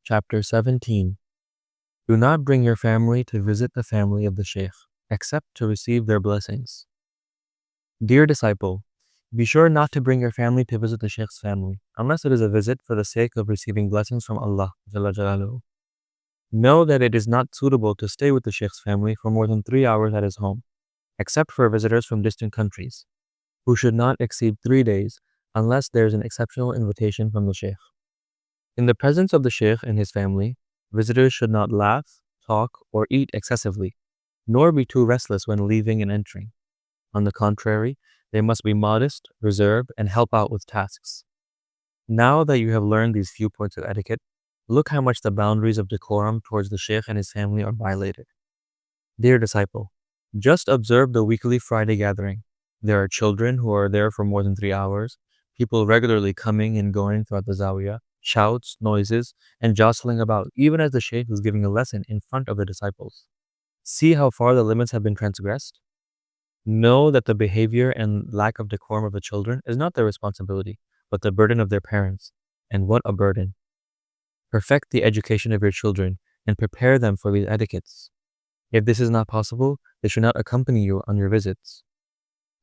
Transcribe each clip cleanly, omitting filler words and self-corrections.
Chapter 17. Do not bring your family to visit the family of the Shaykh, except to receive their blessings. Dear disciple, be sure not to bring your family to visit the Shaykh's family, unless it is a visit for the sake of receiving blessings from Allah Jalla Jalaluhu. Know that it is not suitable to stay with the Shaykh's family for more than 3 hours at his home, except for visitors from distant countries, who should not exceed 3 days unless there is an exceptional invitation from the Shaykh. In the presence of the Shaykh and his family, visitors should not laugh, talk, or eat excessively, nor be too restless when leaving and entering. On the contrary, they must be modest, reserved, and help out with tasks. Now that you have learned these few points of etiquette, look how much the boundaries of decorum towards the Shaykh and his family are violated. Dear disciple, just observe the weekly Friday gathering. There are children who are there for more than 3 hours, people regularly coming and going throughout the Zawiyah, shouts, noises, and jostling about, even as the Shaykh is giving a lesson in front of the disciples. See how far the limits have been transgressed? Know that the behavior and lack of decorum of the children is not their responsibility, but the burden of their parents. And what a burden. Perfect the education of your children and prepare them for these etiquettes. If this is not possible, they should not accompany you on your visits.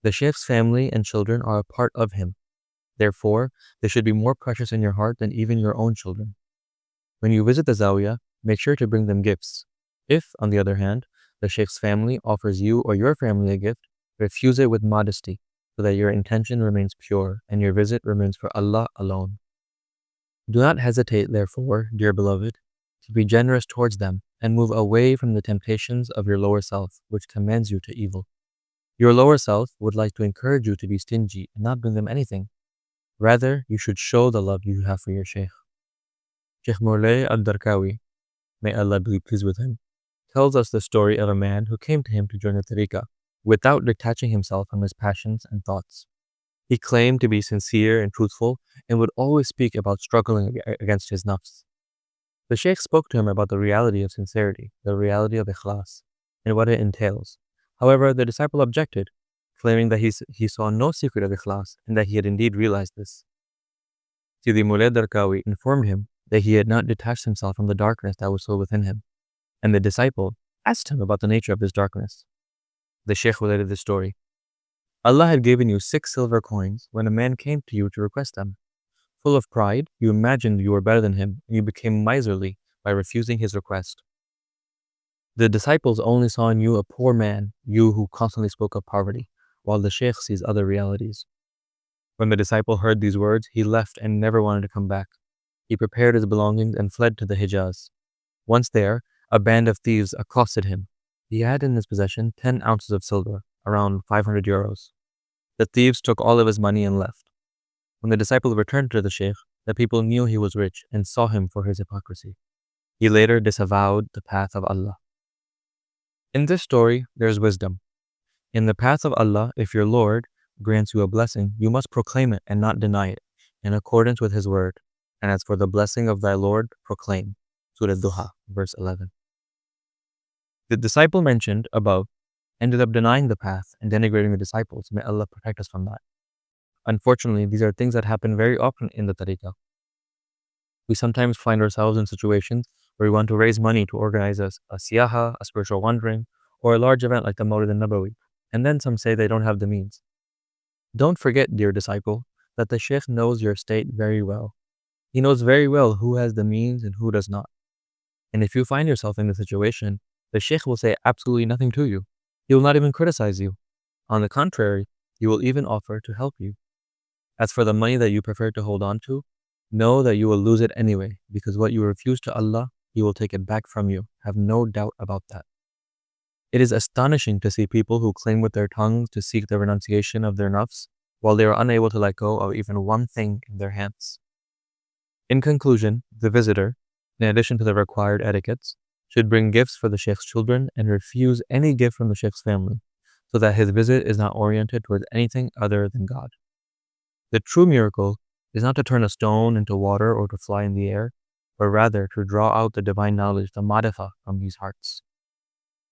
The Shaykh's family and children are a part of him. Therefore, they should be more precious in your heart than even your own children. When you visit the Zawiyah, make sure to bring them gifts. If, on the other hand, the Shaykh's family offers you or your family a gift, refuse it with modesty, so that your intention remains pure and your visit remains for Allah alone. Do not hesitate, therefore, dear beloved, to be generous towards them and move away from the temptations of your lower self, which commends you to evil. Your lower self would like to encourage you to be stingy and not bring them anything. Rather, you should show the love you have for your Shaykh. Shaykh Al-Karkari, may Allah be pleased with him, tells us the story of a man who came to him to join the tariqah without detaching himself from his passions and thoughts. He claimed to be sincere and truthful and would always speak about struggling against his nafs. The Shaykh spoke to him about the reality of sincerity, the reality of ikhlas, and what it entails. However, the disciple objected, claiming that he saw no secret of ikhlas and that he had indeed realized this. Sidi Mulay Darkawi informed him that he had not detached himself from the darkness that was still within him, and the disciple asked him about the nature of this darkness. The Shaykh related this story. Allah had given you 6 silver coins when a man came to you to request them. Full of pride, you imagined you were better than him, and you became miserly by refusing his request. The disciples only saw in you a poor man, you who constantly spoke of poverty, while the Shaykh sees other realities. When the disciple heard these words, he left and never wanted to come back. He prepared his belongings and fled to the Hijaz. Once there, a band of thieves accosted him. He had in his possession 10 ounces of silver, around 500 euros. The thieves took all of his money and left. When the disciple returned to the Shaykh, the people knew he was rich and saw him for his hypocrisy. He later disavowed the path of Allah. In this story, there is wisdom. In the path of Allah, if your Lord grants you a blessing, you must proclaim it and not deny it, in accordance with His word. And as for the blessing of thy Lord, proclaim. Surah Duha, verse 11. The disciple mentioned above ended up denying the path and denigrating the disciples. May Allah protect us from that. Unfortunately, these are things that happen very often in the tariqah. We sometimes find ourselves in situations where we want to raise money to organize a siyaha, a spiritual wandering, or a large event like the Mawlid al-Nabawi, and then some say they don't have the means. Don't forget, dear disciple, that the Shaykh knows your state very well. He knows very well who has the means and who does not. And if you find yourself in this situation, the Shaykh will say absolutely nothing to you. He will not even criticize you. On the contrary, he will even offer to help you. As for the money that you prefer to hold on to, know that you will lose it anyway, because what you refuse to Allah, He will take it back from you. Have no doubt about that. It is astonishing to see people who claim with their tongues to seek the renunciation of their nafs, while they are unable to let go of even one thing in their hands. In conclusion, the visitor, in addition to the required etiquettes, should bring gifts for the Shaykh's children and refuse any gift from the Shaykh's family, so that his visit is not oriented towards anything other than God. The true miracle is not to turn a stone into water or to fly in the air, but rather to draw out the divine knowledge, the ma'rifah, from these hearts.